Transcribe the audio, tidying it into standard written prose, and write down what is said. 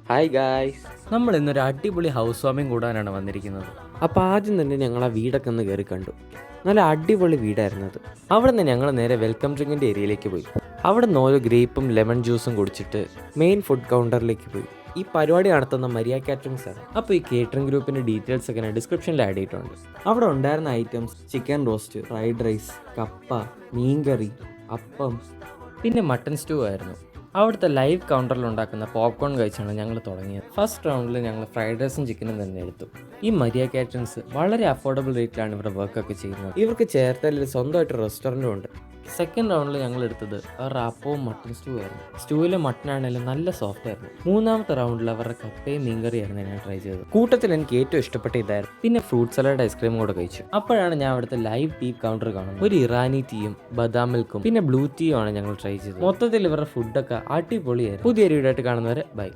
Hi guys. നമ്മൾ ഇന്നൊരു അടിപൊളി ഹൗസ് വാമിങ് കൂടാനാണ് വന്നിരിക്കുന്നത്. അപ്പോൾ ആദ്യം തന്നെ ഞങ്ങൾ ആ വീടൊക്കെ ഒന്ന് കയറി കണ്ടു. നല്ല അടിപൊളി വീടായിരുന്നു അത്. അവിടെ നിന്ന് ഞങ്ങൾ നേരെ വെൽക്കം ഡ്രിങ്കിൻ്റെ ഏരിയയിലേക്ക് പോയി. അവിടെ നിന്ന് ഓരോ ഗ്രേപ്പും ലെമൺ ജ്യൂസും കുടിച്ചിട്ട് മെയിൻ ഫുഡ് കൗണ്ടറിലേക്ക് പോയി. ഈ പരിപാടി നടത്തുന്ന മരിയ കാറ്ററിംഗ്സ് ആണ്. അപ്പോൾ ഈ കേറ്ററിംഗ് ഗ്രൂപ്പിൻ്റെ ഡീറ്റെയിൽസ് ഒക്കെ ഞാൻ ഡിസ്ക്രിപ്ഷനിൽ ആഡ് ചെയ്തിട്ടുണ്ട്. അവിടെ ഉണ്ടായിരുന്ന items chicken roast, fried rice, കപ്പ, മീൻകറി, അപ്പം, പിന്നെ മട്ടൺ സ്റ്റൂ ആയിരുന്നു. അവിടുത്തെ ലൈവ് കൗണ്ടറിൽ ഉണ്ടാക്കുന്ന പോപ്കോൺ കഴിച്ചാണ് ഞങ്ങൾ തുടങ്ങിയത്. ഫസ്റ്റ് റൗണ്ടിൽ ഞങ്ങൾ ഫ്രൈഡ് റൈസും ചിക്കനും തന്നെ എടുത്തു. ഈ മരിയ കാറ്ററിംഗ്സ് വളരെ അഫോർഡബിൾ റേറ്റിലാണ് ഇവിടെ വർക്കൊക്കെ ചെയ്യുന്നത്. ഇവർക്ക് ചേർത്തലിൽ സ്വന്തമായിട്ട് റെസ്റ്റോറൻറ്റും ഉണ്ട്. സെക്കൻഡ് റൗണ്ടിൽ ഞങ്ങൾ എടുത്തത് അവരുടെ അപ്പവും മട്ടൺ സ്റ്റൂ ആയിരുന്നു. സ്റ്റൂവിലെ മട്ടൺ ആണെങ്കിലും നല്ല സോഫ്റ്റ് ആയിരുന്നു. മൂന്നാമത്തെ റൗണ്ടിൽ അവരുടെ കപ്പയും മീൻകറി ആയിരുന്നു ഞാൻ ട്രൈ ചെയ്തത്. കൂട്ടത്തിൽ എനിക്ക് ഏറ്റവും ഇഷ്ടപ്പെട്ട ഇതായിരുന്നു. പിന്നെ ഫ്രൂട്ട് സലാഡ് ഐസ്ക്രീമും കൂടെ കഴിച്ചു. അപ്പോഴാണ് ഞാൻ അവിടുത്തെ ലൈവ് ടീ കൗണ്ടർ കാണുന്നത്. ഒരു ഇറാനി ടീയും ബദാം മിൽക്കും പിന്നെ ബ്ലൂ ടീയും ആണ് ഞങ്ങൾ ട്രൈ ചെയ്തത്. മൊത്തത്തിൽ ഇവരുടെ ഫുഡൊക്കെ അടിപൊളിയായിരുന്നു. പുതിയൊരു വീഡിയോ ആയിട്ട് കാണുന്നവരെ ബൈ.